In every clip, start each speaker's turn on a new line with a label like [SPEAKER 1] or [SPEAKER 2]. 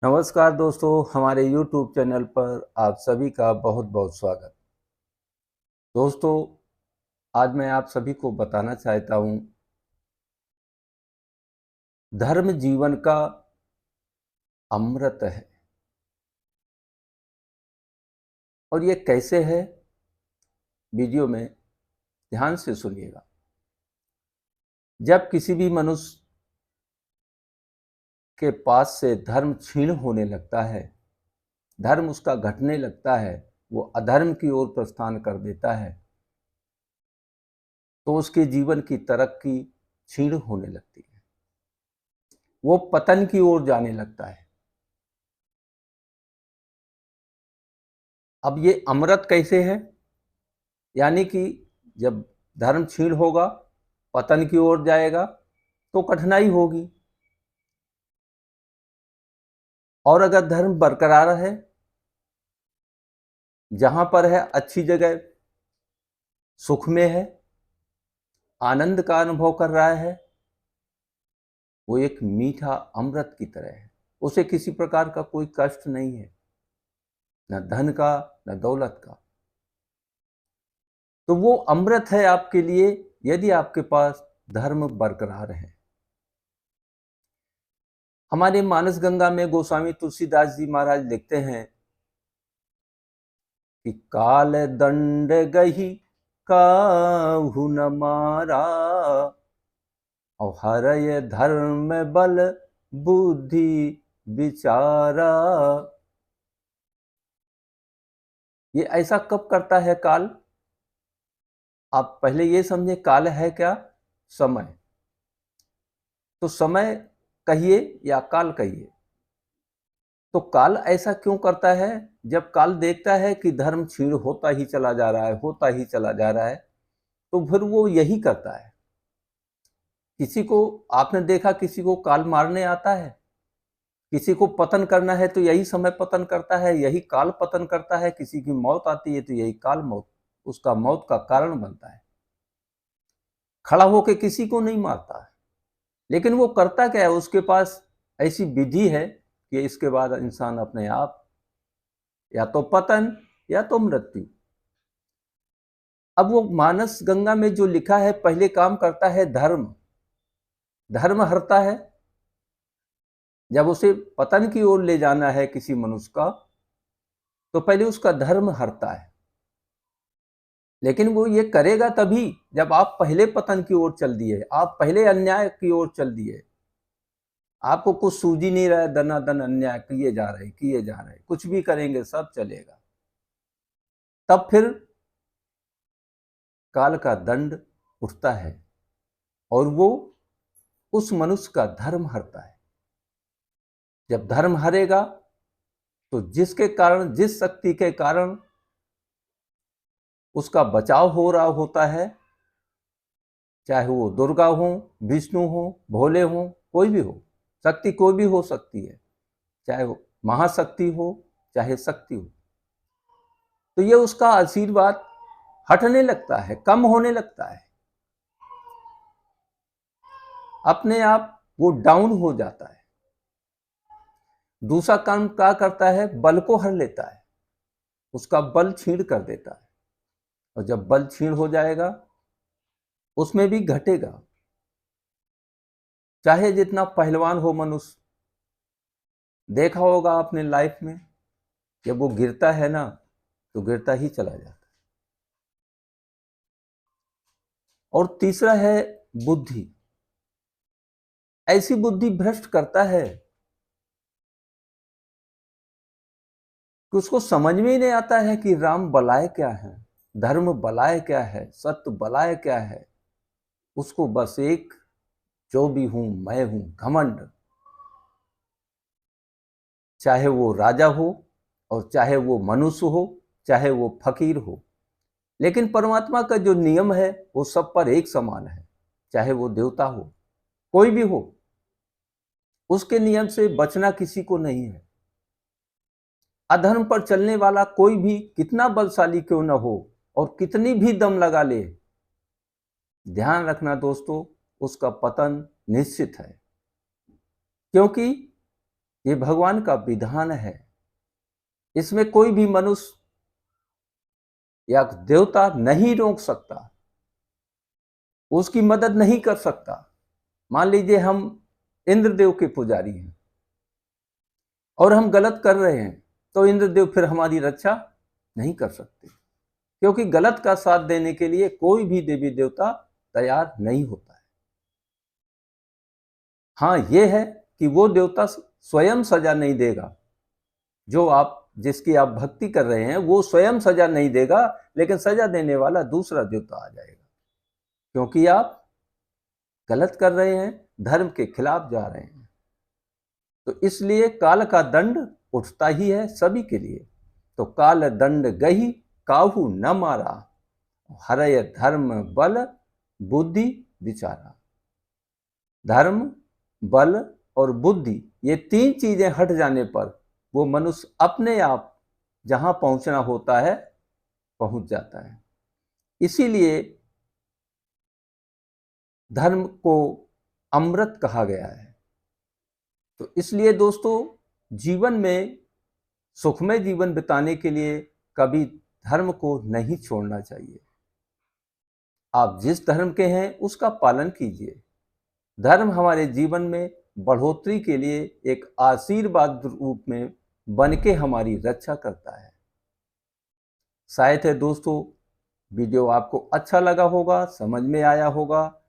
[SPEAKER 1] नमस्कार दोस्तों, हमारे YouTube चैनल पर आप सभी का बहुत बहुत स्वागत। दोस्तों, आज मैं आप सभी को बताना चाहता हूँ, धर्म जीवन का अमृत है। और ये कैसे है, वीडियो में ध्यान से सुनिएगा। जब किसी भी मनुष्य के पास से धर्म क्षीण होने लगता है, धर्म उसका घटने लगता है, वो अधर्म की ओर प्रस्थान कर देता है, तो उसके जीवन की तरक्की क्षीण होने लगती है, वो पतन की ओर जाने लगता है। अब ये अमृत कैसे है? यानी कि जब धर्म क्षीण होगा, पतन की ओर जाएगा, तो कठिनाई होगी। और अगर धर्म बरकरार है, जहां पर है, अच्छी जगह, सुख में है, आनंद का अनुभव कर रहा है, वो एक मीठा अमृत की तरह है। उसे किसी प्रकार का कोई कष्ट नहीं है, न धन का न दौलत का। तो वो अमृत है आपके लिए, यदि आपके पास धर्म बरकरार है। हमारे मानस गंगा में गोस्वामी तुलसीदास जी महाराज लिखते हैं कि काल दंड गही काहू न मारा, और हरय धर्म बल बुद्धि विचारा। ये ऐसा कब करता है काल? आप पहले ये समझे, काल है क्या? समय। तो समय कहिए या काल कहिए, तो काल ऐसा क्यों करता है? जब काल देखता है कि धर्म क्षीण होता ही चला जा रहा है, होता ही चला जा रहा है, तो फिर वो यही करता है। किसी को आपने देखा, किसी को काल मारने आता है, किसी को पतन करना है तो यही समय पतन करता है, यही काल पतन करता है। किसी की मौत आती है तो यही काल मौत, उसका मौत का कारण बनता है। खड़ा होकर किसी को नहीं मारता है, लेकिन वो करता क्या है? उसके पास ऐसी विधि है कि इसके बाद इंसान अपने आप या तो पतन या तो मृत्यु। अब वो मानस गंगा में जो लिखा है, पहले काम करता है धर्म। धर्म हरता है। जब उसे पतन की ओर ले जाना है किसी मनुष्य का, तो पहले उसका धर्म हरता है। लेकिन वो ये करेगा तभी जब आप पहले पतन की ओर चल दिए, आप पहले अन्याय की ओर चल दिए, आपको कुछ सूझ ही नहीं रहा है, दनादन अन्याय किए जा रहे, कुछ भी करेंगे सब चलेगा, तब फिर काल का दंड उठता है और वो उस मनुष्य का धर्म हरता है। जब धर्म हरेगा, तो जिसके कारण, जिस शक्ति के कारण उसका बचाव हो रहा होता है, चाहे वो दुर्गा हो, विष्णु हो, भोले हो, कोई भी हो, शक्ति कोई भी हो सकती है, चाहे वो महाशक्ति हो चाहे शक्ति हो, तो ये उसका आशीर्वाद हटने लगता है, कम होने लगता है, अपने आप वो डाउन हो जाता है। दूसरा काम क्या करता है? बल को हर लेता है, उसका बल छीण कर देता है। और जब बल छीण हो जाएगा, उसमें भी घटेगा। चाहे जितना पहलवान हो मनुष्य, देखा होगा आपने लाइफ में, जब वो गिरता है ना, तो गिरता ही चला जाता है। और तीसरा है बुद्धि। ऐसी बुद्धि भ्रष्ट करता है कि उसको समझ में ही नहीं आता है कि राम बलाय क्या है, धर्म बलाय क्या है, सत्य बलाय क्या है। उसको बस एक, जो भी हूं मैं हूं, घमंड। चाहे वो राजा हो और चाहे वो मनुष्य हो, चाहे वो फकीर हो, लेकिन परमात्मा का जो नियम है वो सब पर एक समान है। चाहे वो देवता हो, कोई भी हो, उसके नियम से बचना किसी को नहीं है। अधर्म पर चलने वाला कोई भी कितना बलशाली क्यों न हो और कितनी भी दम लगा ले, ध्यान रखना दोस्तों, उसका पतन निश्चित है। क्योंकि ये भगवान का विधान है। इसमें कोई भी मनुष्य या देवता नहीं रोक सकता, उसकी मदद नहीं कर सकता। मान लीजिए हम इंद्रदेव के पुजारी हैं और हम गलत कर रहे हैं, तो इंद्रदेव फिर हमारी रक्षा नहीं कर सकते, क्योंकि गलत का साथ देने के लिए कोई भी देवी देवता तैयार नहीं होता है। हाँ, ये है कि वो देवता स्वयं सजा नहीं देगा, जिसकी आप भक्ति कर रहे हैं वो स्वयं सजा नहीं देगा, लेकिन सजा देने वाला दूसरा देवता आ जाएगा, क्योंकि आप गलत कर रहे हैं, धर्म के खिलाफ जा रहे हैं। तो इसलिए काल का दंड उठता ही है सभी के लिए। तो काल दंड गही काहू न मारा, हरय धर्म बल बुद्धि विचारा। धर्म, बल और बुद्धि, ये तीन चीजें हट जाने पर वो मनुष्य अपने आप जहां पहुंचना होता है पहुंच जाता है। इसीलिए धर्म को अमृत कहा गया है। तो इसलिए दोस्तों, जीवन में सुखमय जीवन बिताने के लिए कभी धर्म को नहीं छोड़ना चाहिए। आप जिस धर्म के हैं उसका पालन कीजिए। धर्म हमारे जीवन में बढ़ोतरी के लिए एक आशीर्वाद रूप में बन के हमारी रक्षा करता है। शायद है दोस्तों, वीडियो आपको अच्छा लगा होगा, समझ में आया होगा।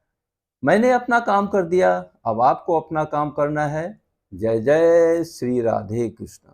[SPEAKER 1] मैंने अपना काम कर दिया, अब आपको अपना काम करना है। जय जय श्री राधे कृष्ण।